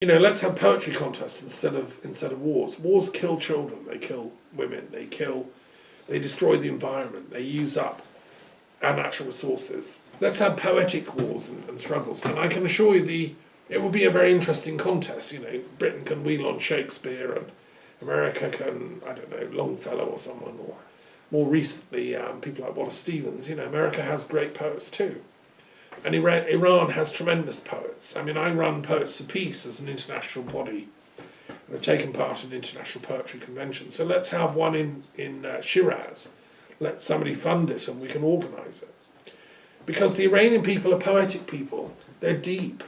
let's have poetry contests instead of wars. Wars kill children, they kill women, they destroy the environment, they use up our natural resources. Let's have poetic wars and struggles, and I can assure you it will be a very interesting contest. Britain can wheel on Shakespeare, and America can, I don't know, Longfellow or someone, or more recently people like Wallace Stevens. America has great poets too. And Iran has tremendous poets. I run Poets of Peace as an international body, and I've taken part in international poetry conventions. So let's have one in Shiraz. Let somebody fund it and we can organise it. Because the Iranian people are poetic people. They're deep.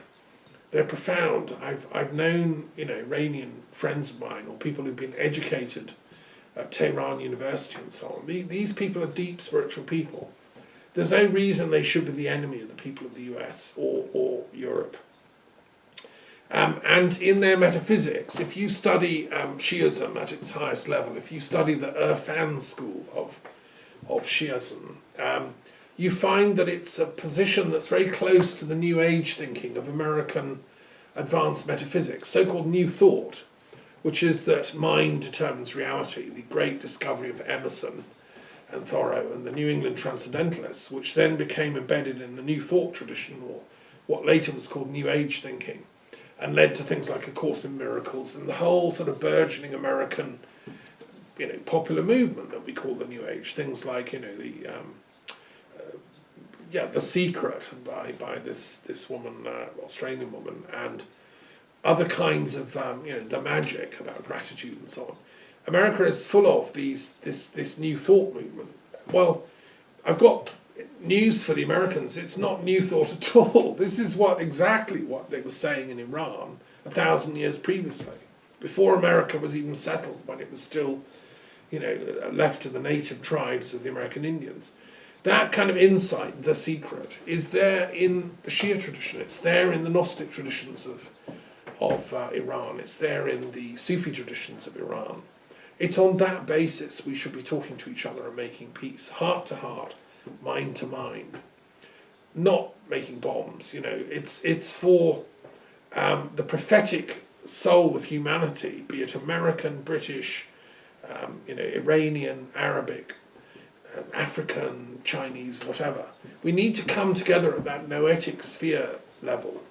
They're profound. I've known Iranian friends of mine, or people who've been educated at Tehran University and so on. These people are deep spiritual people. There's no reason they should be the enemy of the people of the US or Europe. And in their metaphysics, if you study Shi'ism at its highest level, if you study the Irfan school of Shi'ism, you find that it's a position that's very close to the New Age thinking of American advanced metaphysics, so-called New Thought, which is that mind determines reality, the great discovery of Emerson and Thoreau and the New England Transcendentalists, which then became embedded in the New Thought tradition, or what later was called New Age thinking, and led to things like A Course in Miracles and the whole sort of burgeoning American popular movement that we call the New Age. Things like The Secret by this woman, Australian woman, and other kinds of The Magic about gratitude and so on. America is full of this New Thought movement. Well, I've got news for the Americans. It's not New Thought at all. This is exactly what they were saying in Iran 1,000 years previously, before America was even settled, when it was still left to the native tribes of the American Indians. That kind of insight, The Secret, is there in the Shia tradition. It's there in the Gnostic traditions of Iran. It's there in the Sufi traditions of Iran. It's on that basis we should be talking to each other and making peace, heart to heart, mind to mind, not making bombs. It's for the prophetic soul of humanity, be it American, British, Iranian, Arabic, African, Chinese, whatever. We need to come together at that noetic sphere level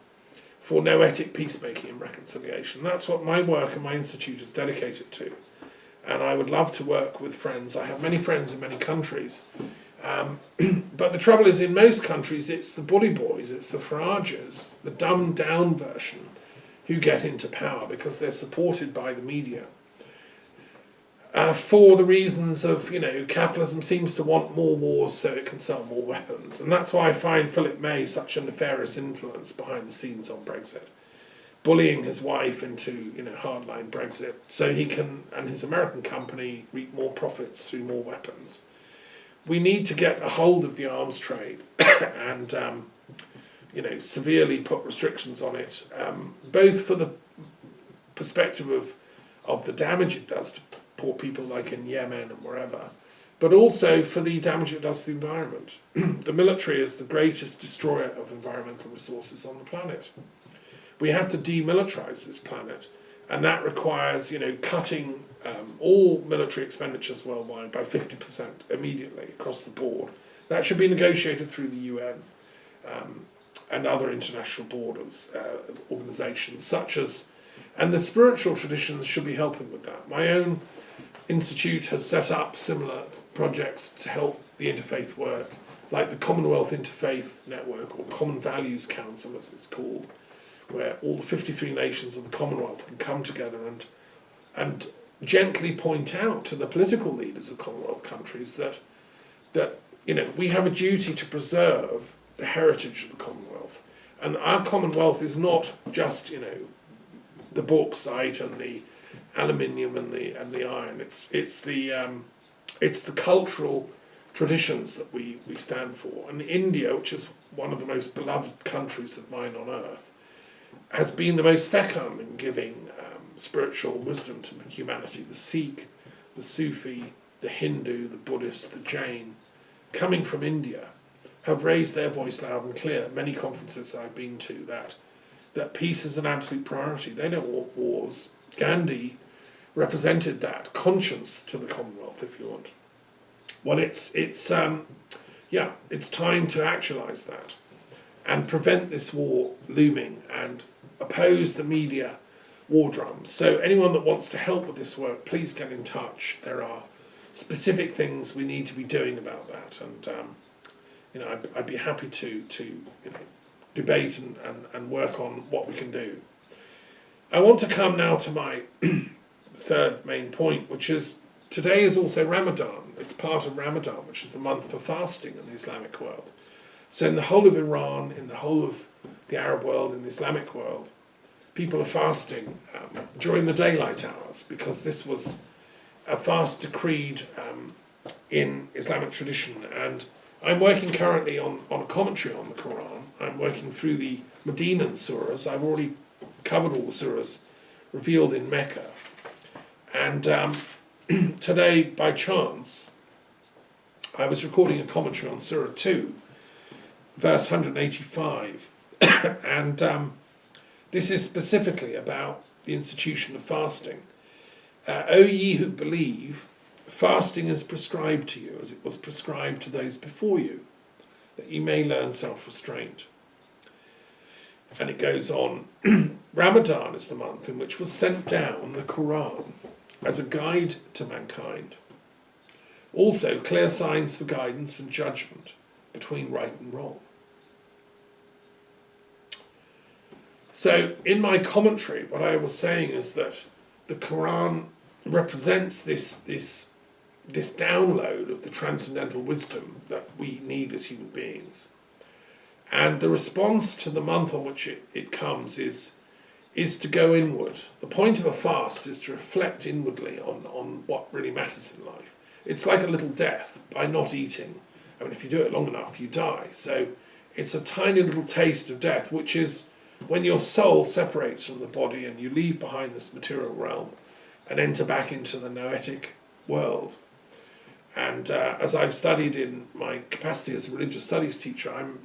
for noetic peacemaking and reconciliation. That's what my work and my institute is dedicated to. And I would love to work with friends. I have many friends in many countries. But the trouble is, in most countries, it's the bully boys, it's the Farages, the dumbed down version, who get into power because they're supported by the media. For the reasons of, capitalism seems to want more wars so it can sell more weapons. And that's why I find Philip May such a nefarious influence behind the scenes on Brexit, bullying his wife into, hardline Brexit so he can, and his American company, reap more profits through more weapons. We need to get a hold of the arms trade and, severely put restrictions on it, both for the perspective of the damage it does to poor people like in Yemen and wherever, but also for the damage it does to the environment. The military is the greatest destroyer of environmental resources on the planet. We have to demilitarize this planet, and that requires, cutting all military expenditures worldwide by 50% immediately across the board. That should be negotiated through the UN and other international borders, organisations such as, and the spiritual traditions should be helping with that. My own institute has set up similar projects to help the interfaith work, like the Commonwealth Interfaith Network, or Common Values Council as it's called, where all the 53 nations of the Commonwealth can come together and gently point out to the political leaders of Commonwealth countries that we have a duty to preserve the heritage of the Commonwealth. And our Commonwealth is not just, the bauxite and the aluminium and the iron. It's the cultural traditions that we stand for. And India, which is one of the most beloved countries of mine on earth, has been the most fecund in giving spiritual wisdom to humanity. The Sikh, the Sufi, the Hindu, the Buddhist, the Jain, coming from India, have raised their voice loud and clear. Many conferences I've been to, that that peace is an absolute priority. They don't want wars. Gandhi represented that conscience to the Commonwealth, if you want. Well, it's time to actualise that and prevent this war looming and oppose the media war drums. So anyone that wants to help with this work, please get in touch. There are specific things we need to be doing about that, and I'd be happy to debate and work on what we can do. I want to come now to my third main point, which is today is also Ramadan. It's part of Ramadan, which is the month for fasting in the Islamic world. So in the whole of Iran, in the whole of the Arab world, in the Islamic world, people are fasting during the daylight hours, because this was a fast decreed in Islamic tradition. And I'm working currently on a commentary on the Quran. I'm working through the Medinan surahs. I've already covered all the surahs revealed in Mecca. And today, by chance, I was recording a commentary on Surah 2, verse 185. And this is specifically about the institution of fasting. O ye who believe, fasting is prescribed to you as it was prescribed to those before you, that you may learn self-restraint. And it goes on, Ramadan is the month in which was sent down the Quran as a guide to mankind. Also, clear signs for guidance and judgment between right and wrong. So, in my commentary, what I was saying is that the Quran represents this download of the transcendental wisdom that we need as human beings. And the response to the month on which it comes is to go inward. The point of a fast is to reflect inwardly on what really matters in life. It's like a little death by not eating. I mean, if you do it long enough, you die. So it's a tiny little taste of death, which is when your soul separates from the body and you leave behind this material realm and enter back into the noetic world. And as I've studied in my capacity as a religious studies teacher, I'm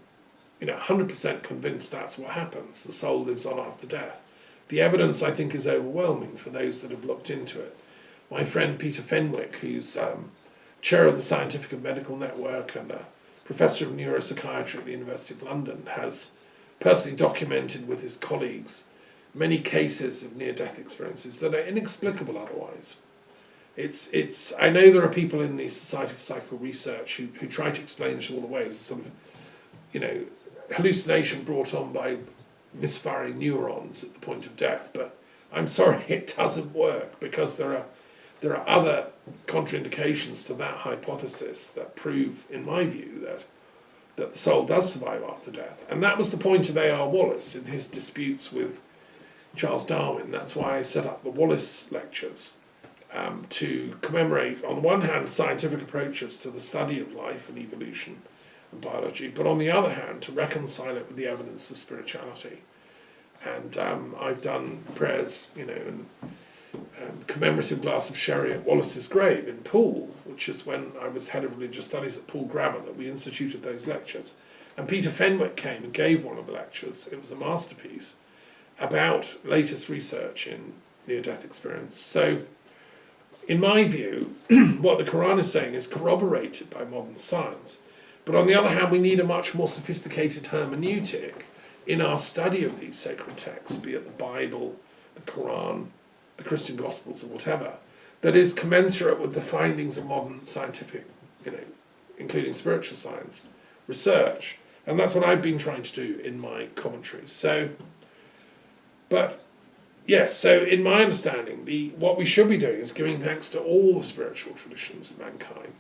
100% convinced that's what happens. The soul lives on after death. The evidence, I think, is overwhelming for those that have looked into it. My friend Peter Fenwick, who's chair of the Scientific and Medical Network and a professor of neuropsychiatry at the University of London, has personally documented with his colleagues many cases of near-death experiences that are inexplicable otherwise. I know there are people in the Society for Psychical Research who try to explain it all away as a sort of, hallucination brought on by misfiring neurons at the point of death, but I'm sorry, it doesn't work, because there are other contraindications to that hypothesis that prove, in my view, that the soul does survive after death. And that was the point of A.R. Wallace in his disputes with Charles Darwin. That's why I set up the Wallace Lectures, to commemorate, on one hand, scientific approaches to the study of life and evolution and biology, but on the other hand, to reconcile it with the evidence of spirituality. And I've done prayers, and commemorative glass of sherry at Wallace's grave in Poole, which is when I was head of religious studies at Poole Grammar that we instituted those lectures. And Peter Fenwick came and gave one of the lectures. It was a masterpiece about latest research in near-death experience. So, in my view, what the Quran is saying is corroborated by modern science. But on the other hand, we need a much more sophisticated hermeneutic in our study of these sacred texts, be it the Bible, the Quran, the Christian Gospels, or whatever, that is commensurate with the findings of modern scientific, including spiritual science, research. And that's what I've been trying to do in my commentary. So in my understanding, what we should be doing is giving thanks to all the spiritual traditions of mankind,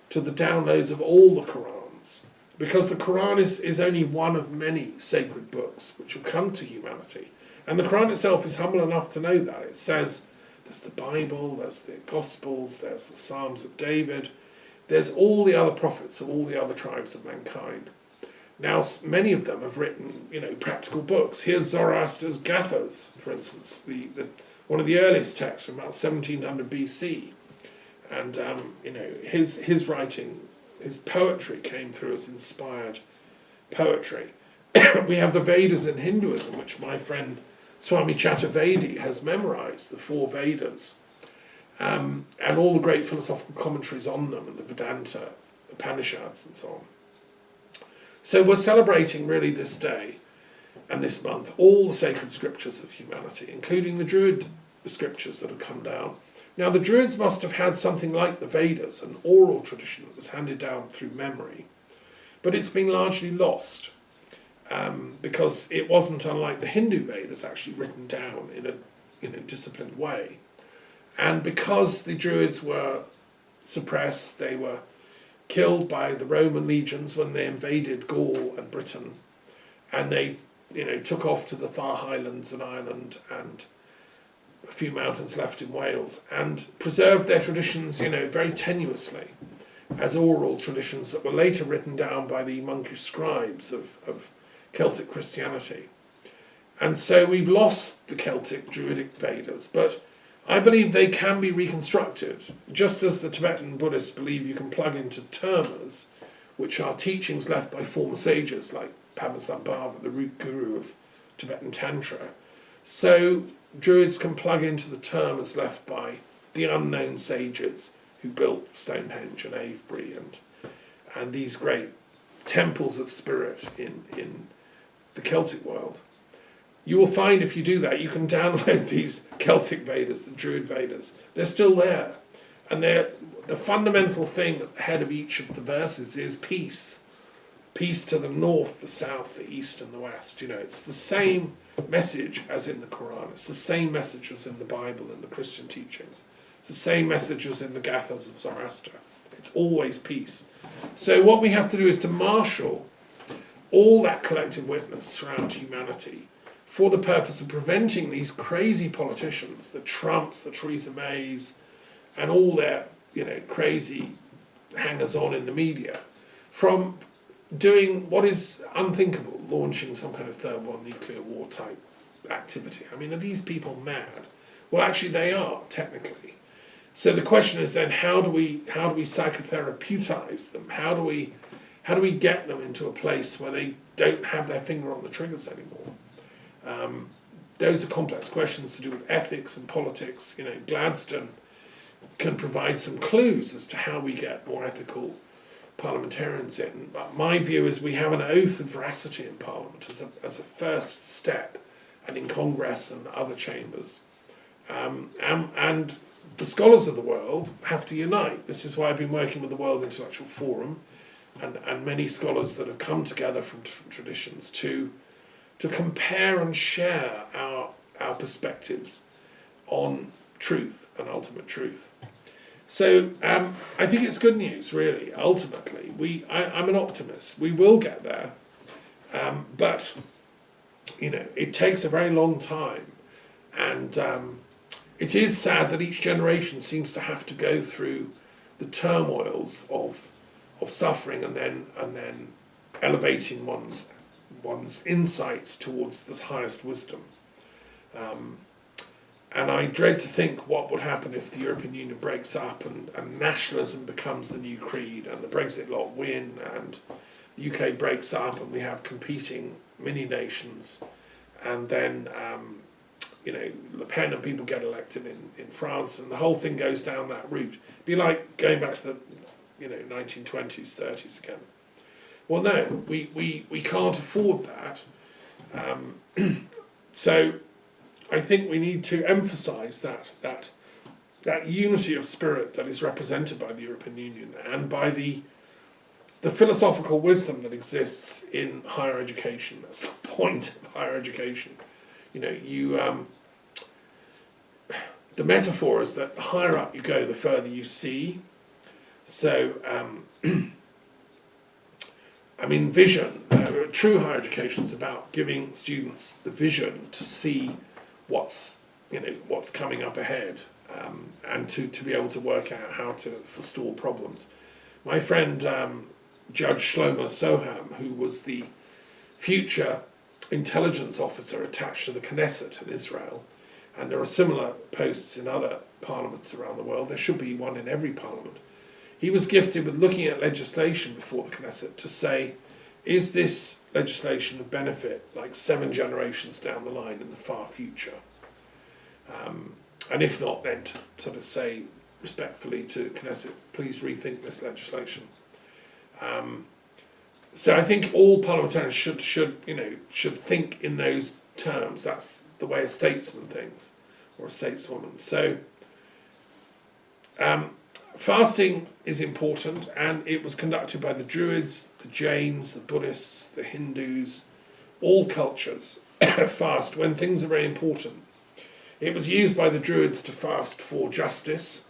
to the downloads of all the Qurans, because the Quran is only one of many sacred books which have come to humanity. And the Quran itself is humble enough to know that. It says there's the Bible, there's the Gospels, there's the Psalms of David, there's all the other prophets of all the other tribes of mankind. Now, many of them have written, practical books. Here's Zoroaster's Gathas, for instance, one of the earliest texts from about 1700 BC. And, his writing, his poetry came through as inspired poetry. We have the Vedas in Hinduism, which my friend Swami Chaturvedi has memorized, the 4 Vedas, and all the great philosophical commentaries on them, and the Vedanta, Upanishads, and so on. So we're celebrating really this day and this month all the sacred scriptures of humanity, including the Druid scriptures that have come down. Now, the Druids must have had something like the Vedas, an oral tradition that was handed down through memory, but it's been largely lost because it wasn't, unlike the Hindu Vedas, actually written down in a disciplined way. And because the Druids were suppressed, they were killed by the Roman legions when they invaded Gaul and Britain, and they took off to the far highlands and Ireland and a few mountains left in Wales, and preserved their traditions very tenuously as oral traditions that were later written down by the monkish scribes of Celtic Christianity. And so we've lost the Celtic Druidic Vedas, but I believe they can be reconstructed, just as the Tibetan Buddhists believe you can plug into termas, which are teachings left by former sages like Padmasambhava, the root guru of Tibetan Tantra. So Druids can plug into the termas left by the unknown sages who built Stonehenge and Avebury and these great temples of spirit in the Celtic world. You will find if you do that, you can download these Celtic Vedas, the Druid Vedas. They're still there. And the fundamental thing at the head of each of the verses is peace. Peace to the north, the south, the east and the west. It's the same message as in the Quran. It's the same message as in the Bible and the Christian teachings. It's the same message as in the Gathas of Zoroaster. It's always peace. So what we have to do is to marshal all that collective witness throughout humanity for the purpose of preventing these crazy politicians, the Trumps, the Theresa Mays, and all their crazy hangers-on in the media, from doing what is unthinkable, launching some kind of third world nuclear war type activity. I mean, are these people mad? Well, actually they are, technically. So the question is then, how do we psychotherapeutize them? How do we get them into a place where they don't have their finger on the triggers anymore? Those are complex questions to do with ethics and politics. Gladstone can provide some clues as to how we get more ethical parliamentarians in. But my view is we have an oath of veracity in Parliament as a first step, and in Congress and other chambers. And the scholars of the world have to unite. This is why I've been working with the World Intellectual Forum and many scholars that have come together from different traditions to compare and share our perspectives on truth and ultimate truth. So I think it's good news, really, ultimately. I'm an optimist. We will get there. But, it takes a very long time. And it is sad that each generation seems to have to go through the turmoils of suffering and then elevating one's insights towards this highest wisdom. And I dread to think what would happen if the European Union breaks up and nationalism becomes the new creed and the Brexit lot win and the UK breaks up and we have competing mini-nations and then Le Pen and people get elected in France and the whole thing goes down that route. It'd be like going back to the 1920s, 30s again. Well, no, we can't afford that. So I think we need to emphasise that unity of spirit that is represented by the European Union and by the philosophical wisdom that exists in higher education. That's the point of higher education. The metaphor is that the higher up you go, the further you see. So, vision. True higher education is about giving students the vision to see what's coming up ahead, and to be able to work out how to forestall problems. My friend Judge Shlomo Soham, who was the future intelligence officer attached to the Knesset in Israel, and there are similar posts in other parliaments around the world, there should be one in every parliament. He was gifted with looking at legislation before the Knesset to say, is this legislation of benefit like 7 generations down the line in the far future? And if not, then to sort of say respectfully to Knesset, please rethink this legislation. So I think all parliamentarians should think in those terms. That's the way a statesman thinks, or a stateswoman. So fasting is important, and it was conducted by the Druids, the Jains, the Buddhists, the Hindus. All cultures fast when things are very important. It was used by the Druids to fast for justice.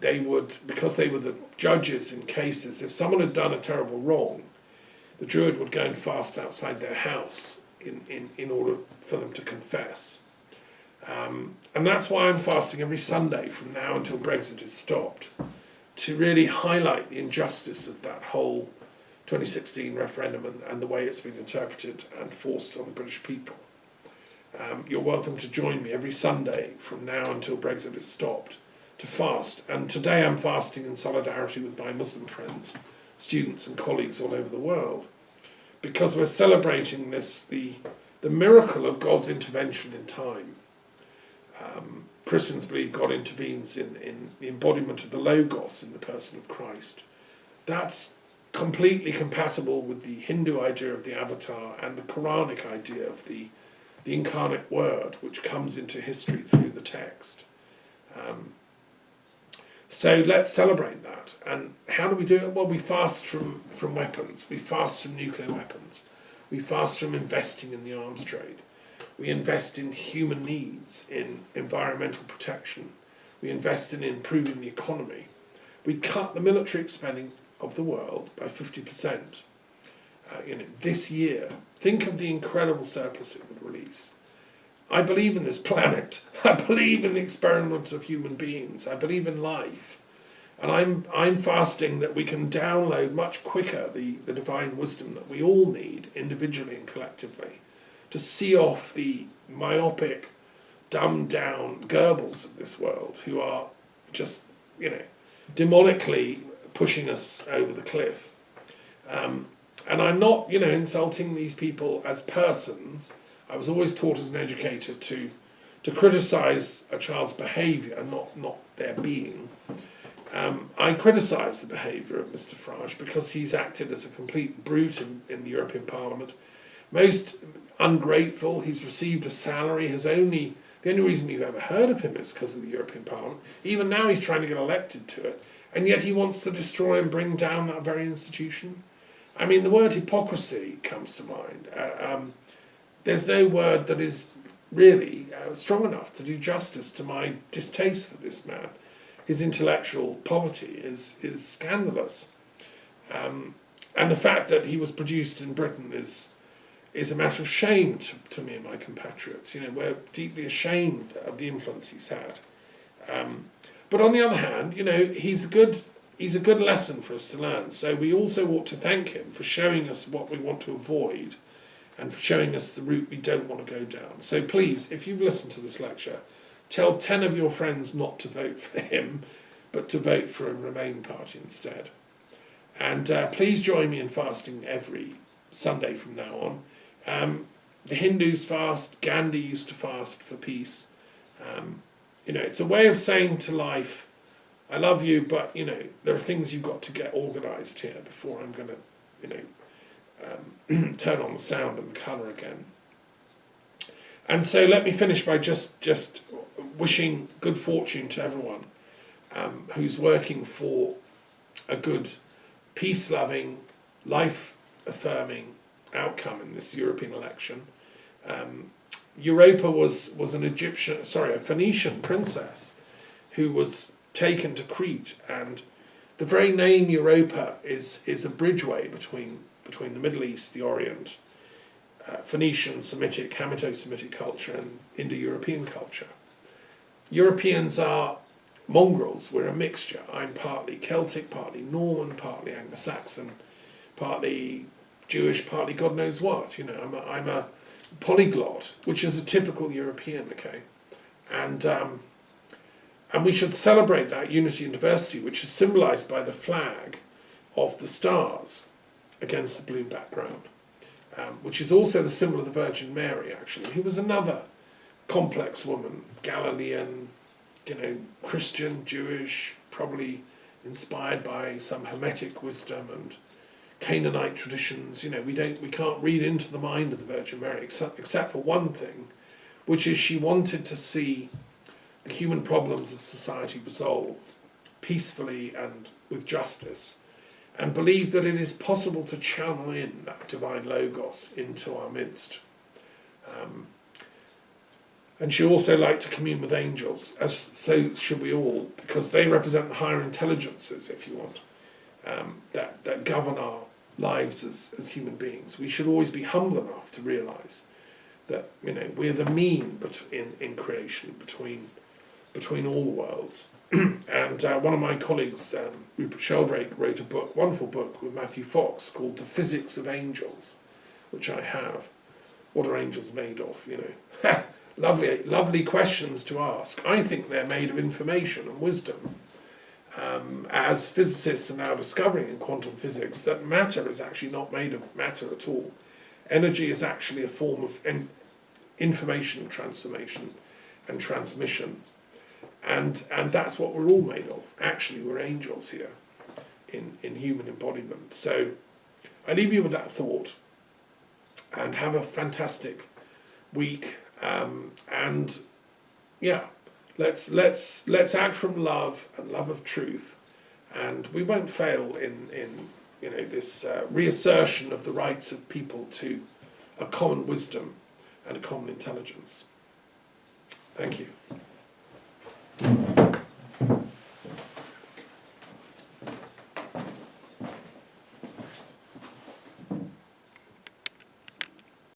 They would, because they were the judges in cases, if someone had done a terrible wrong, the Druid would go and fast outside their house in order for them to confess. And that's why I'm fasting every Sunday from now until Brexit is stopped, to really highlight the injustice of that whole 2016 referendum and the way it's been interpreted and forced on the British people. You're welcome to join me every Sunday from now until Brexit is stopped to fast. And today I'm fasting in solidarity with my Muslim friends, students and colleagues all over the world, because we're celebrating the miracle of God's intervention in time. Christians believe God intervenes in the embodiment of the Logos in the person of Christ. That's completely compatible with the Hindu idea of the avatar and the Quranic idea of the incarnate word, which comes into history through the text. So let's celebrate that. And how do we do it? Well, we fast from weapons. We fast from nuclear weapons. We fast from investing in the arms trade. We invest in human needs, in environmental protection. We invest in improving the economy. We cut the military spending of the world by 50%. This year, think of the incredible surplus it would release. I believe in this planet. I believe in the experiment of human beings. I believe in life. And I'm fasting that we can download much quicker the divine wisdom that we all need, individually and collectively, to see off the myopic, dumbed down Goebbels of this world who are just, demonically pushing us over the cliff. And I'm not, insulting these people as persons. I was always taught as an educator to criticise a child's behaviour, not their being. I criticise the behaviour of Mr Farage because he's acted as a complete brute in the European Parliament. Most ungrateful. He's received a salary. The only reason we've ever heard of him is because of the European Parliament. Even now he's trying to get elected to it, and yet he wants to destroy and bring down that very institution. I mean, the word hypocrisy comes to mind. There's no word that is really strong enough to do justice to my distaste for this man. His intellectual poverty is scandalous. And the fact that he was produced in Britain is a matter of shame to me and my compatriots. We're deeply ashamed of the influence he's had. But on the other hand, he's a good lesson for us to learn. So we also ought to thank him for showing us what we want to avoid and for showing us the route we don't want to go down. So please, if you've listened to this lecture, tell 10 of your friends not to vote for him, but to vote for a Remain party instead. And please join me in fasting every Sunday from now on. The Hindus fast. Gandhi used to fast for peace. It's a way of saying to life, I love you, but there are things you've got to get organised here before I'm going to turn on the sound and the colour again. And so let me finish by just wishing good fortune to everyone who's working for a good, peace-loving, life-affirming outcome in this European election. Europa was a Phoenician princess who was taken to Crete, and the very name Europa is a bridgeway between the Middle East, the Orient, Phoenician, Semitic, Hamito-Semitic culture and Indo-European culture. Europeans are mongrels. We're a mixture. I'm partly Celtic, partly Norman, partly Anglo-Saxon, partly Jewish, partly God knows what. I'm a polyglot, which is a typical European, okay? And we should celebrate that unity and diversity, which is symbolised by the flag of the stars. against the blue background, which is also the symbol of the Virgin Mary, actually, who was another complex woman, Galilean, Christian, Jewish, probably inspired by some Hermetic wisdom and Canaanite traditions. We can't read into the mind of the Virgin Mary except for one thing, which is she wanted to see the human problems of society resolved peacefully and with justice, and believe that it is possible to channel in that divine logos into our midst. And she also liked to commune with angels, as so should we all, because they represent the higher intelligences, if you want, that govern our lives as human beings. We should always be humble enough to realise that we're the mean in creation between all worlds. And one of my colleagues, Rupert Sheldrake, wrote a wonderful book with Matthew Fox called The Physics of Angels, which I have. What are angels made of? Lovely questions to ask. I think they're made of information and wisdom. As physicists are now discovering in quantum physics that matter is actually not made of matter at all. Energy is actually a form of information transformation and transmission. And that's what we're all made of. Actually, we're angels here in human embodiment. So I leave you with that thought, and have a fantastic week. And yeah, let's act from love and love of truth, and we won't fail in this reassertion of the rights of people to a common wisdom and a common intelligence. Thank you.